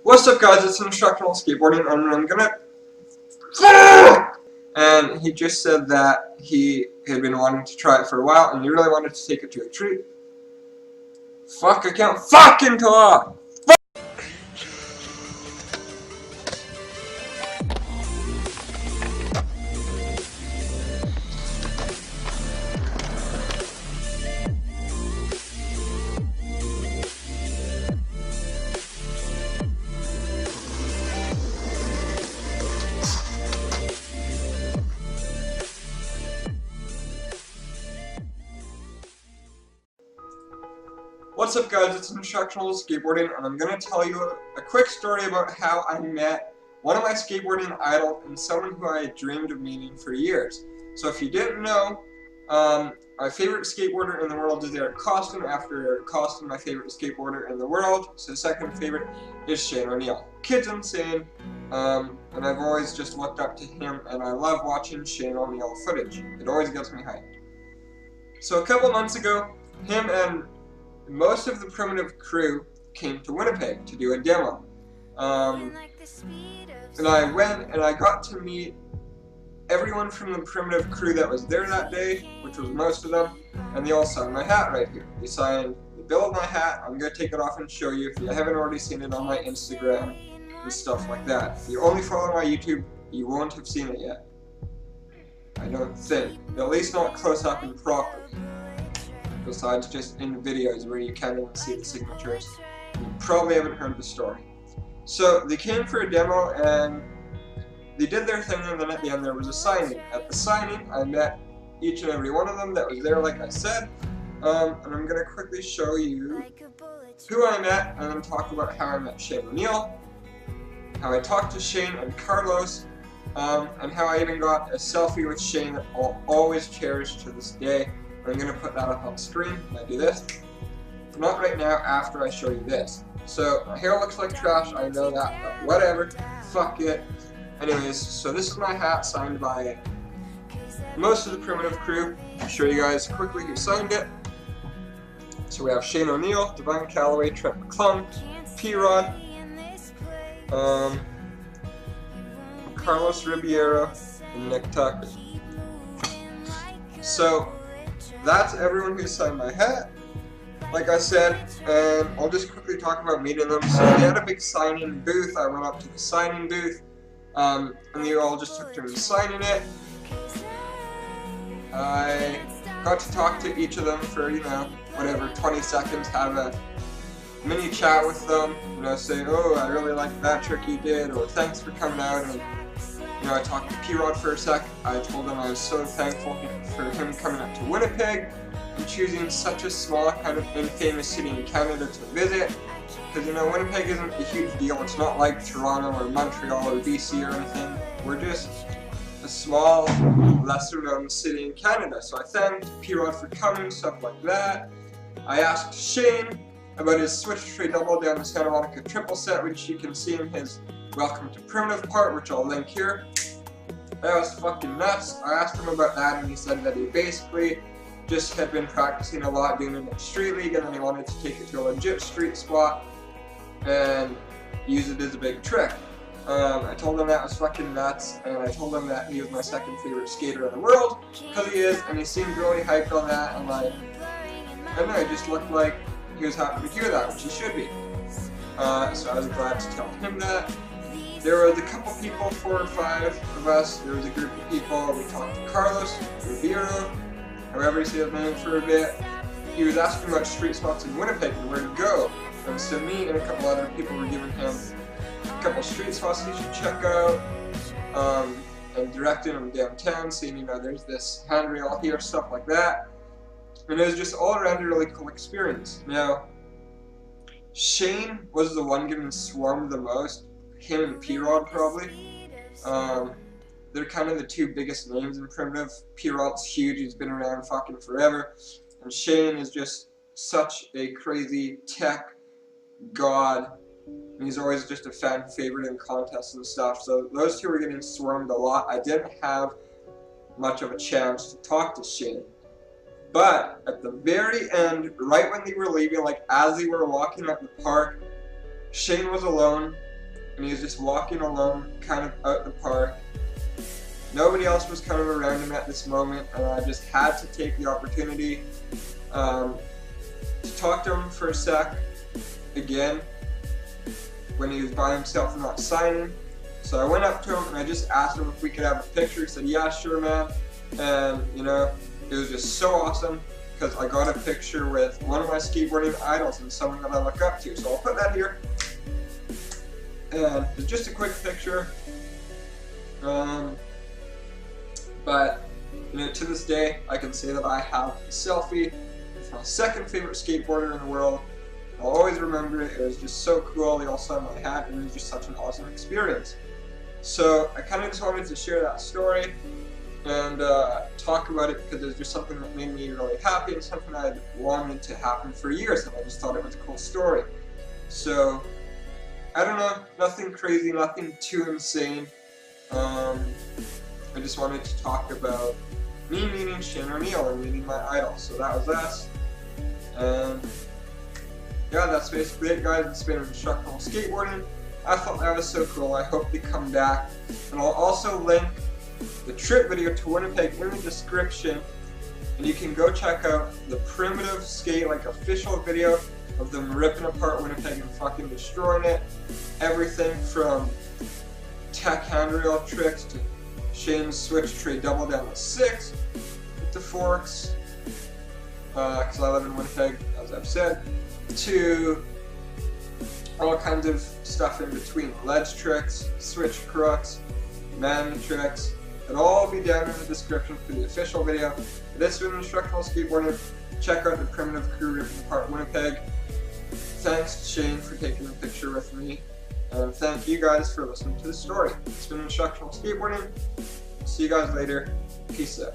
What's up, guys? It's Instructional Skateboarding, and I'm gonna. And he just said that he had been wanting to try it for a while, and he really wanted to take it to a treat. Fuck! I can't fucking talk. What's up, guys? It's Instructional Skateboarding, and I'm going to tell you a quick story about how I met one of my skateboarding idols and someone who I had dreamed of meeting for years. So if you didn't know, my favorite skateboarder in the world is Eric Costin. After Eric Costin, my favorite skateboarder in the world, so second favorite is Shane O'Neill. Kid's insane, and I've always just looked up to him, and I love watching Shane O'Neill footage. It always gets me hyped. So a couple months ago, him and most of the Primitive crew came to Winnipeg to do a demo. And I went and I got to meet everyone from the Primitive crew that was there that day, which was most of them, and they all signed my hat right here. They signed the bill of my hat. I'm going to take it off and show you if you haven't already seen it on my Instagram and stuff like that. If you only follow my YouTube, you won't have seen it yet. I don't think. At least not close up and properly. Besides just in videos where you can't even see the signatures. You probably haven't heard the story. So they came for a demo and they did their thing, and then at the end there was a signing. At the signing I met each and every one of them that was there, like I said, and I'm going to quickly show you who I met and then talk about how I met Shane O'Neill, how I talked to Shane and Carlos, and how I even got a selfie with Shane that I'll always cherish to this day. I'm going to put that up on screen when I do this. Not right now, after I show you this. So, my hair looks like trash, I know that, but whatever. Fuck it. Anyways, so this is my hat signed by most of the Primitive crew. I'll show you guys quickly who signed it. So we have Shane O'Neill, Divine Calloway, Trent McClung, P-Rod, Carlos Ribeiro, and Nick Tucker. So, that's everyone who signed my hat, like I said, and I'll just quickly talk about meeting them. So they had a big signing booth. I went up to the signing booth, and they all just took turns signing it. I got to talk to each of them for, whatever, 20 seconds, have a mini chat with them, say, oh, I really like that trick you did, or thanks for coming out, and I talked to P-Rod for a sec. I told him I was so thankful for him coming up to Winnipeg and choosing such a small, kind of infamous city in Canada to visit. Because, Winnipeg isn't a huge deal. It's not like Toronto or Montreal or BC or anything. We're just a small, lesser-known city in Canada. So I thanked P-Rod for coming, stuff like that. I asked Shane about his switch tray double down the Santa Monica triple set, which you can see in his Welcome to Primitive part, which I'll link here. That was fucking nuts. I asked him about that, and he said that he basically just had been practicing a lot doing it in street league, and then he wanted to take it to a legit street spot and use it as a big trick. I told him that was fucking nuts, and I told him that he was my second favorite skater in the world, because he is, and he seemed really hyped on that, and I don't know, it just looked like he was happy to hear that, which he should be. So I was glad to tell him that. There was a couple people, 4 or 5 of us. There was a group of people. We talked to Carlos Ribeiro, however you say his name, for a bit. He was asking about street spots in Winnipeg and where to go. And so me and a couple other people were giving him a couple street spots he should check out, and directing him downtown, saying, there's this handrail here, stuff like that. And it was just all around a really cool experience. Now, Shane was the one getting swarmed the most. Him and P-Rod probably. They're kind of the two biggest names in Primitive. P-Rod's huge, he's been around fucking forever. And Shane is just such a crazy tech god. And he's always just a fan favorite in contests and stuff. So those two were getting swarmed a lot. I didn't have much of a chance to talk to Shane. But at the very end, right when they were leaving, like as they were walking up the park, Shane was alone, and he was just walking alone, kind of out the park. Nobody else was kind of around him at this moment, and I just had to take the opportunity to talk to him for a sec again when he was by himself and not signing. So I went up to him and I just asked him if we could have a picture. He said, yeah, sure, man. And you know, it was just so awesome because I got a picture with one of my skateboarding idols and someone that I look up to. So I'll put that here. And it's just a quick picture. But you know, to this day, I can say that I have a selfie with my second favorite skateboarder in the world. I'll always remember it. It was just so cool. They all signed my hat, and it was just such an awesome experience. So I kind of just wanted to share that story and talk about it because it was just something that made me really happy and something I'd wanted to happen for years, and I just thought it was a cool story. So I don't know, nothing crazy, nothing too insane. I just wanted to talk about me meeting Shane O'Neill and meeting my idol. So that was us. And yeah, that's basically it, guys. It's been instructional skateboarding. I thought that was so cool. I hope they come back. And I'll also link the trip video to Winnipeg in the description. And you can go check out the Primitive Skate, like, official video of them ripping apart Winnipeg and fucking destroying it. Everything from tech handrail tricks to Shane's switch tray double down to 6 with the forks, because I live in Winnipeg, as I've said, to all kinds of stuff in between. Ledge tricks, switch crooks, man tricks. It'll all be down in the description for the official video. This has been instructional skateboarding. Check out the Primitive crew ripping apart Winnipeg. Thanks, Shane, for taking a picture with me. And thank you guys for listening to the story. It's been instructional skateboarding. See you guys later. Peace out.